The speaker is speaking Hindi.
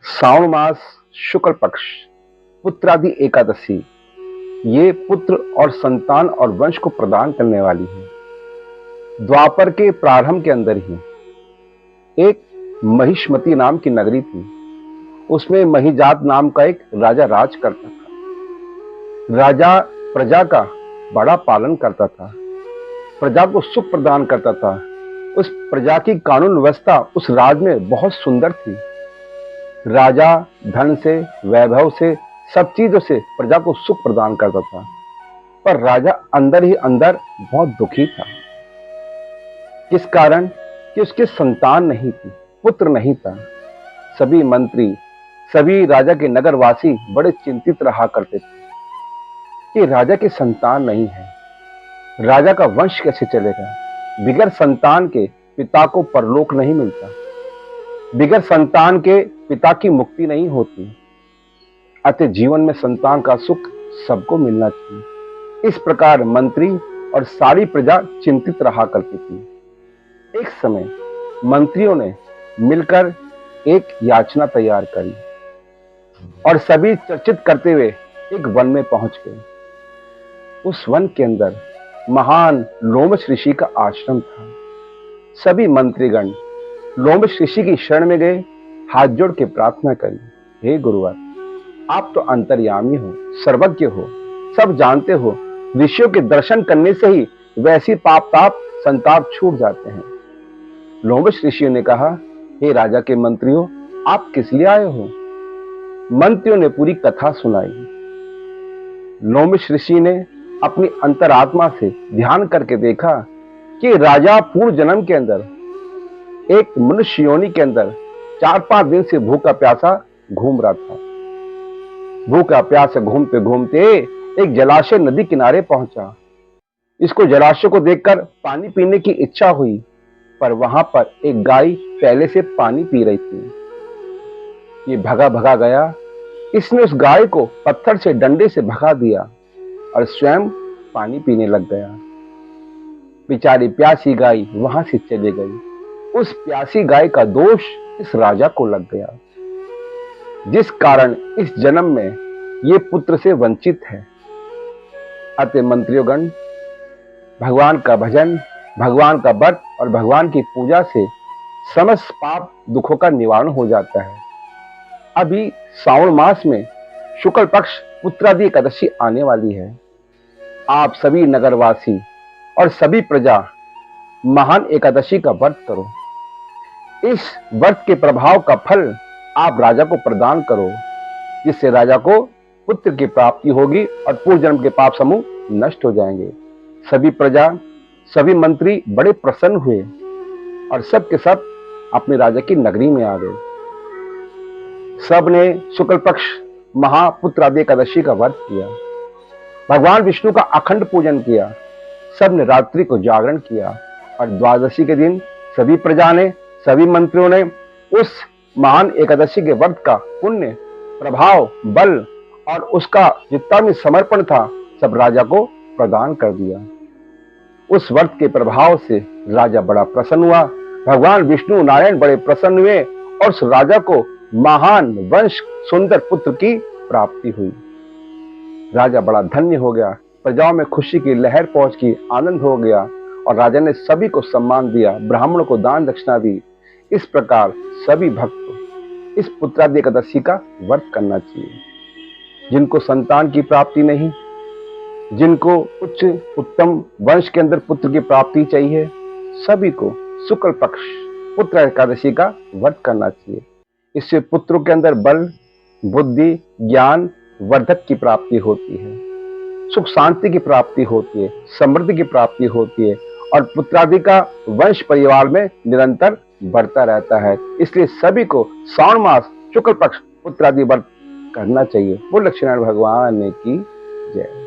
श्रावण मास शुक्ल पक्ष पुत्रादि एकादशी ये पुत्र और संतान और वंश को प्रदान करने वाली है। द्वापर के प्रारंभ के अंदर ही एक महिष्मती नाम की नगरी थी। उसमें महिजात नाम का एक राजा राज करता था। राजा प्रजा का बड़ा पालन करता था, प्रजा को सुख प्रदान करता था। उस प्रजा की कानून व्यवस्था उस राज में बहुत सुंदर थी। राजा धन से, वैभव से, सब चीजों से प्रजा को सुख प्रदान करता था, पर राजा अंदर ही अंदर बहुत दुखी था। किस कारण? कि उसके संतान नहीं थी, पुत्र नहीं था। सभी मंत्री, सभी राजा के नगरवासी बड़े चिंतित रहा करते थे कि राजा के संतान नहीं है, राजा का वंश कैसे चलेगा। बिगर संतान के पिता को परलोक नहीं मिलता, बिगर संतान के पिता की मुक्ति नहीं होती। अतः जीवन में संतान का सुख सबको मिलना चाहिए। इस प्रकार मंत्री और सारी प्रजा चिंतित रहा करती थी। एक समय मंत्रियों ने मिलकर एक याचना तैयार करी और सभी चर्चित करते हुए एक वन में पहुंच गए। उस वन के अंदर महान लोमश ऋषि का आश्रम था। सभी मंत्रीगण लोमश ऋषि की शरण में गए, हाथ जोड़ के प्रार्थना करी, हे गुरुवर, आप तो अंतर्यामी हो, सर्वज्ञ हो, सब जानते हो। ऋषियों के दर्शन करने से ही वैसी पाप ताप संताप छूट जाते हैं। लोमश ऋषियों ने कहा, हे राजा के मंत्रियों, आप किस लिए आए हो? मंत्रियों ने पूरी कथा सुनाई। लोमश ऋषि ने अपनी अंतरात्मा से ध्यान करके देखा कि राजा पूर्व जन्म के अंदर एक मनुष्य योनि के अंदर 4-5 दिन से भूखा प्यासा घूम रहा था। भूखा प्यासा घूमते घूमते एक जलाशय नदी किनारे पहुंचा। इसको जलाशय को देखकर पानी पीने की इच्छा हुई, पर वहां पर एक गाय पहले से पानी पी रही थी। ये भगा भगा गया। इसने उस गाय को पत्थर से, डंडे से भगा दिया और स्वयं पानी पीने लग गया। बेचारी प्यासी गाय वहां से चली गई। उस प्यासी गाय का दोष इस राजा को लग गया, जिस कारण इस जन्म में ये पुत्र से वंचित है। अतः मंत्रियोगण, भगवान का भजन, भगवान का व्रत और भगवान की पूजा से समस्त पाप दुखों का निवारण हो जाता है। अभी श्रावण मास में शुक्ल पक्ष पुत्रादि एकादशी आने वाली है। आप सभी नगरवासी और सभी प्रजा महान एकादशी का व्रत करो। इस व्रत के प्रभाव का फल आप राजा को प्रदान करो, जिससे राजा को पुत्र की प्राप्ति होगी और पूर्व जन्म के पाप समूह नष्ट हो जाएंगे। सभी प्रजा, सभी मंत्री बड़े प्रसन्न हुए और सब के सब अपने राजा की नगरी में आ गए। सब ने शुक्ल पक्ष महापुत्रादि एकादशी का व्रत किया, भगवान विष्णु का अखंड पूजन किया। सब ने रात्रि को जागरण किया और द्वादशी के दिन सभी प्रजा ने, सभी मंत्रियों ने उस महान एकादशी के व्रत का पुण्य, प्रभाव, बल और उसका जितना भी समर्पण था सब राजा को प्रदान कर दिया। उस व्रत के प्रभाव से राजा बड़ा प्रसन्न हुआ। भगवान विष्णु नारायण बड़े प्रसन्न हुए और उस राजा को महान वंश, सुंदर पुत्र की प्राप्ति हुई। राजा बड़ा धन्य हो गया। प्रजाओं में खुशी की लहर पहुंच गई, आनंद हो गया और राजा ने सभी को सम्मान दिया, ब्राह्मणों को दान दक्षिणा दी। इस प्रकार सभी भक्त को इस पुत्रादि एकादशी का व्रत करना चाहिए। जिनको संतान की प्राप्ति नहीं, जिनको उच्च उत्तम वंश के अंदर पुत्र की प्राप्ति चाहिए, सभी को शुक्ल पक्ष पुत्र एकादशी का व्रत करना चाहिए। इससे पुत्रों के अंदर बल, बुद्धि, ज्ञान, वर्धक की प्राप्ति होती है, सुख शांति की प्राप्ति होती है, समृद्धि की प्राप्ति होती है और पुत्रादि का वंश परिवार में निरंतर बढ़ता रहता है। इसलिए सभी को श्रावण मास शुक्ल पक्ष पुत्रादि व्रत करना चाहिए। बोल लक्ष्मीनारायण भगवान की जय।